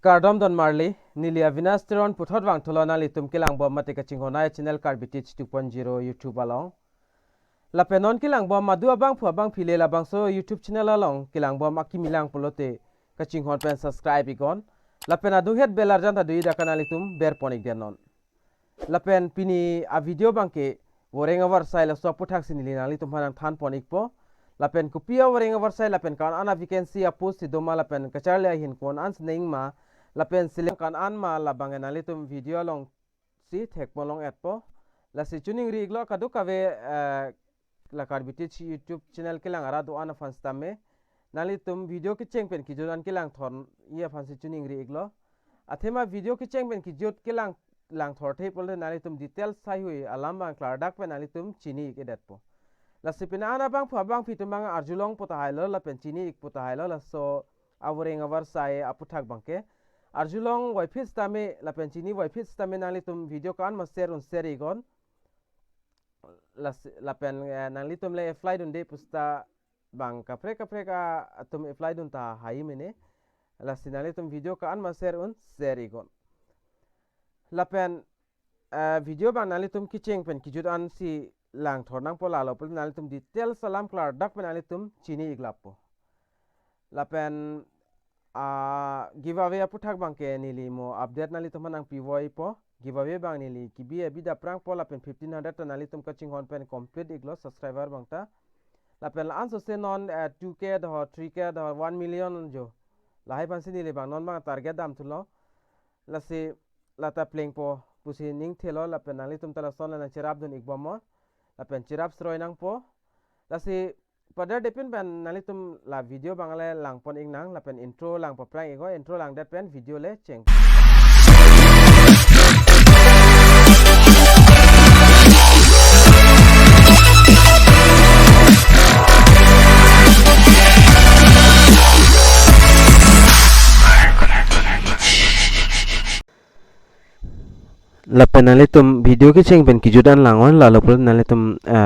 Kardom don marli nilia vinasteron puthot wang tholona litum kilang bom mate ka chinghona channel Karbi 2.0 YouTube along lapenon kilang bom madu abang phu abang phile labangso YouTube channel along kilang bom akimilang polote ka chinghon pen subscribe ikon lapen adu het belar janta dui da kanal litum ber ponik denon lapen pini a video bangke worenga war sai la so puthak sinilina litum hanang than ponik po lapen kupia worenga war sai lapen kan ana vacancy a post doma lapen kacharle hin kon ans neingma lapen silang kan an ma labang enali tum video long si thek polong et po la si tuning rig lo kadu kave la Karbi YouTube channel kilang ara do ana fans tamme nali tum video ki cheng pen ki jodan kilang thon ye fans si tuning rig lo athema video ki cheng pen ki jot kilang lang thor the pol nali tum details sai hui alam bang klar dak pen nali tum chini ke det po la si pina ana bang pha bang fitum bang arjulong pota hailo la pen chini ik pota hailo la so awring awar sai aputhak bangke Arjulong wifis tame la penchini wifis tame nali tum video kan ma share un share igon la pen nali tum le apply dun de pusta bang kapre ka tum apply dun ta hai mene la sinali tum video kan ma share un share igon la pen video bang nali tum kicheng pen kijut an si lang thornang pola lo pul nali tum detail salam klar dak pen nali tum chini iglapo la pen giveaway aputhak bangke nili mo update nali tum hanang pivoi po giveaway bang nili kibi bida prank po lapen 1500 ta nali tum kaching hon pen complete iglo subscriber bangta lapen la anso se non 2k do 3k do 1 million jo lahai pansi nili bang non bang target dam thulo lasi lata playing po pusi ning thelo lapen nali tum tala son la chirap dun igbomo lapen chirap sroi nang po lasi pada depin pen nali tum la video bangale lang pon ing nang la pen intro lang pa prang ego intro lang dat pen video le cheng la pen nali tum video ki cheng pen ki judan langon la lo pul nali tum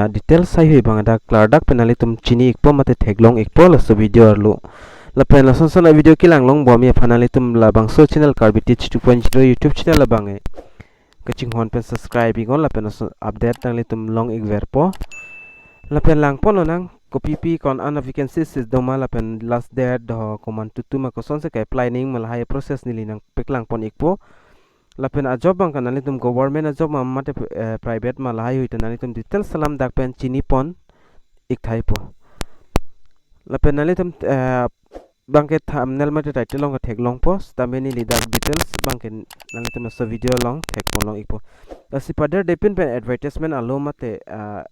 detail sai hui bang da klar dak pen nali tum chini ikpo mate theglong ikpo la so video arlo la pen la son son video ki langlong bom ye phanali tum LABANGSO channel Karbi 2.0 YouTube channel la bange kaching hon pen subscribe igon la pen update nali tum long ik verpo la pen lang pon nang copy pi kon ana vacancy sis doma la pen last date do command tutu ma ko son se kai planning mal hai process nili nang peklang pon ikpo lapen a job bang kanali tum government a job ma mate private ma lahai hui tanali tum detail salam dak pen chini pon ik thai po lapen nali tum bangke thumbnail mate title long thek long po stameni lidak details bangke nali tum so video long thek pon long ik po lasi pader depin pen advertisement alo mate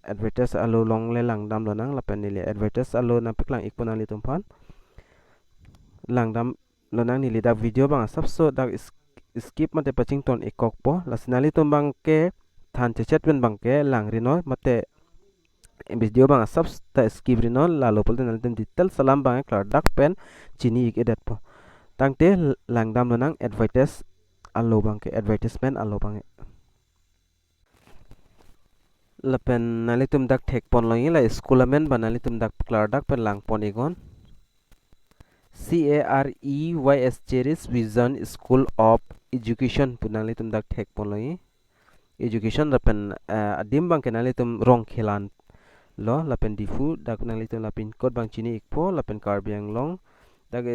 advertise alo long le lang dam lo nang lapen nili advertise alo na peklang ik pon nali tum phan lang dam lo nang nili dak video bang sabso dak skip mate paching ton ekok po lasinali tum bangke than chechet pen bangke lang rino mate video bang sub ta skip rino lalo polte nali tum detail salam bang klar dak pen chini ik edet po tangte lang dam nang advertise allo bangke advertisement allo bang lapen nali tum dak thek pon longi la scholamen banali tum dak klar dak pen lang pon egon CAREYS Cheris Vision School of Education punali tum dak thek poloi education lapen adim bang kenali tum rong khilan lo lapen difu dak nali tum lapin code bang chini ikpo lapen Karbi Anglong dak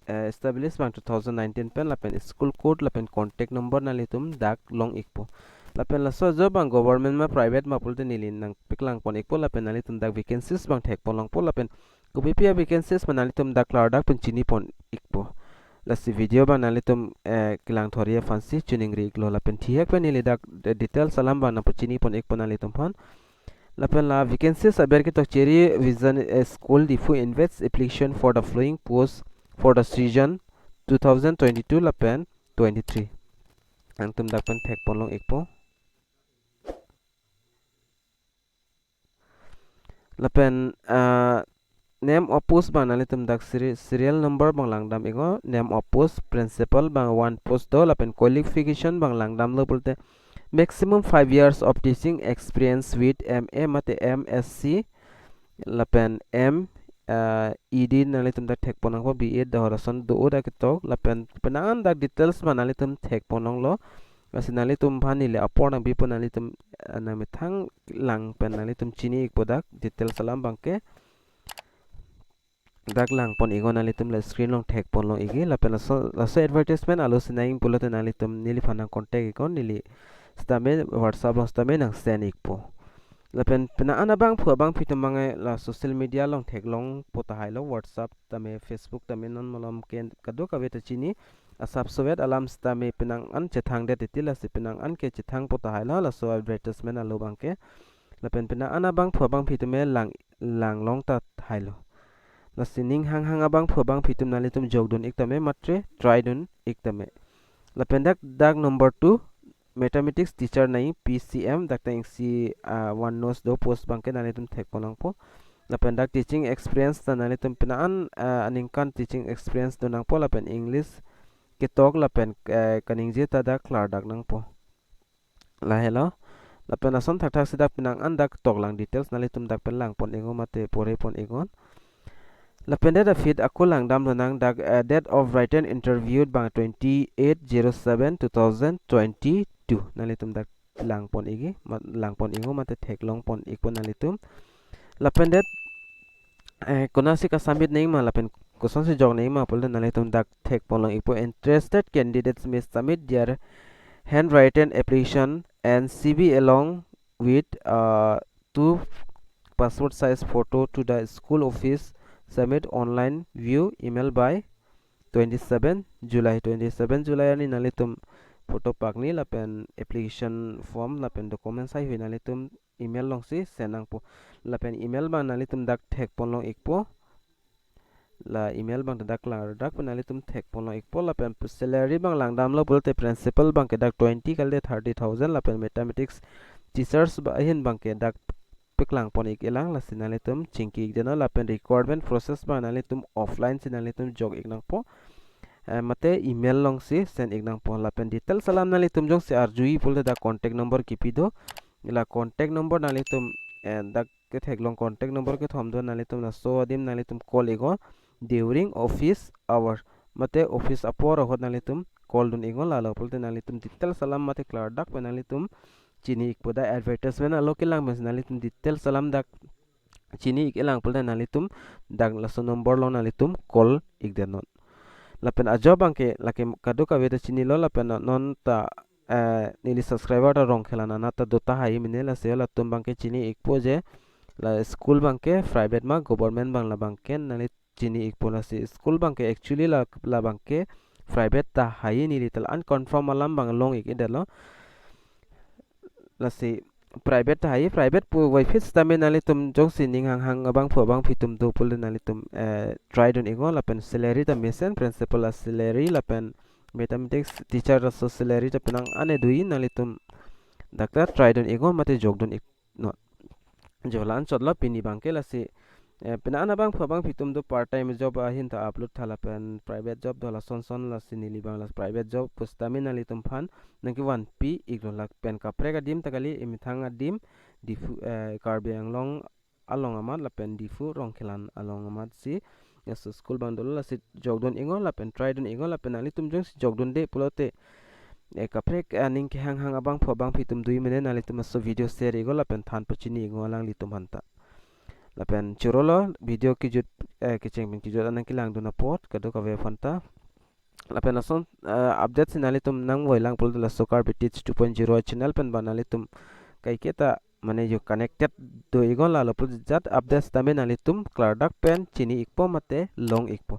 established bang 2019 pen lapen school code lapen contact number nali tum dak long ikpo lapen la so job bang government ma private ma pulte nilin nang piklang pon ikpo lapen nali tum dak vacancies bang thek polong po lapen kupipia vacancies manali tum dak klar dak pen chini pon ikpo lasi video bang nali tum kilang thoria fancy tuning ri iklo lapen thiek pen nili dak detail salam bang na chini pon ik pon nali tum phan lapen la vacancies aber ke to cherry vision school difu invest application for the following post for the season 2022 lapen 23 ang tum dak pen thek pon long ikpo lapen name of post bang nali tum dak serial number bang langdam ego name of post principal bang one post do lapen qualification bang langdam lo pulte maximum 5 years of teaching experience with MA mate MSc lapen M id nalitum dak thek ponang po be da horason do da kitok lapen penangan dak details manalitum thek ponong lo lasinalitum phanile apor nang bipo nalitum namithang lang penalitum chini ikpodak details salam bangke dak lang pon igon nalitum la screen long thek pon long igi lapen laso advertisement alo sinaing pulote nalitum nili phanang contact ikon nili stame whatsapp long stame nang send ikpo lapen penaan abang pu abang pitum bangai la social media long thek long potahai lo whatsapp tame facebook tame non molom ken kado kaweta chini asap sovet alam stame penang an chethang de titila si penang an ke chethang potahai lo la so advertisement alo bangke lapen penaan abang pu abang pitume lang long ta thailo la sining hang abang pu abang pitum nalitum jogdun iktame matre tridun iktame lapen dak number 2 mathematics teacher nai PCM dakta ingsi one nose do post bangke nalitum thek ponang po lapen dak teaching experience ta nalitum pinaan aningkan teaching experience do nang po lapen english kitok lapen kaningje ta dak klar dak nang po la hello lapen ason thak thak sidak pinang an dak tok lang details nalitum dak pelang pon ingo mate pore pon ingon lapen da feed aku lang dam nang dak date of written interviewed bang 28/07/2022 nalitum dak lang pon igi lang pon ingo mate thek long pon ikon nalitum lapen det kona si kasambit nei ma lapen koson si jog nei ma pol nalitum dak thek pon long ipo interested candidates may submit their handwritten application and CV along with two passport size photo to the school office submit online view email by 27 July ani nalitum photo pakni lapen application form lapen document sai hui nalitum email long si senang po lapen email bang nalitum dak thek pon long ikpo la email bang dak lang dak nalitum thek pon long ikpo lapen salary bang lang dam lo bolte principal bang ke dak 20 kalde 30,000 lapen mathematics teachers ba hin bang ke dak piklang pon ik elang la sinalitum chingki dena lapen requirement process ba nalitum offline sinalitum jog iknang po mate email long si send iknang po lapen detail salam nalitum jong si arjui pul da contact number kipido la contact number nalitum dak ke thek long contact number ke thom do nalitum na so adim nalitum call igo during office hour mate office apor hot nalitum call dun igo la pul nalitum detail salam mate klar dak nalitum chini ikpoda advertisement alo kilang mas nalitum detail salam dak chini ikilang pulda nalitum dak laso number lo nalitum call ikdenon lapen ajo bangke lake kado kaweta chini lo lapen non ta nili subscriber ta rong khelana na ta dota hai minela se la tum bangke chini ikpo je la school bangke private ma government bang la bangke nali chini ikpo la si school bangke actually la bangke private ta hai nili tal unconfirm alam bang long ikidelo lasi private hai private pu wifi stame nalitum jong sining hang abang pu abang pitum do pul nalitum try don ego lapen salary ta mesen principal la salary lapen mathematics teacher la so salary ta penang ane dui nalitum dakta try don ego mate jog don no jolan chodla pini bangke lasi penana bang phabang pitum do part time job ahin ta upload thala pen private job dola son la sinili bang la private job pustami nalitum phan nangki 1p iglo lak pen kapre ga dim takali imithanga dim difu Karbi Anglong along amat la pen difu rongkhelan along amat si yaso school bang dola si jogdon ingo la pen try don ingo la pen nalitum jong si jogdon de pulote kapre ning ke hang abang phabang pitum dui mene nalitum so video share igo la pen than puchini ingo alang litum hanta lapen churolo video kijut kicheng bin kijut anang kilang duna pot kado ka ve fanta lapen ason update sinalitum nang woilang pul la sokar bitich 2.0 channel pen banalitum kai keta mane yo connected do igon la lopul jat updates tame nalitum clardak pen chini ikpo mate long ikpo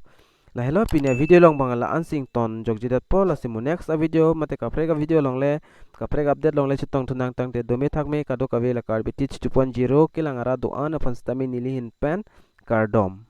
la hello pinya video long bangala ansing ton jogjidat po la simu next a video mate kapre ga video long le kapre ga update long le chitong tunang tang te dome thak me kado ka ve la Karbi 2.0 kilang ara do an fan stami nili hin pen Kardom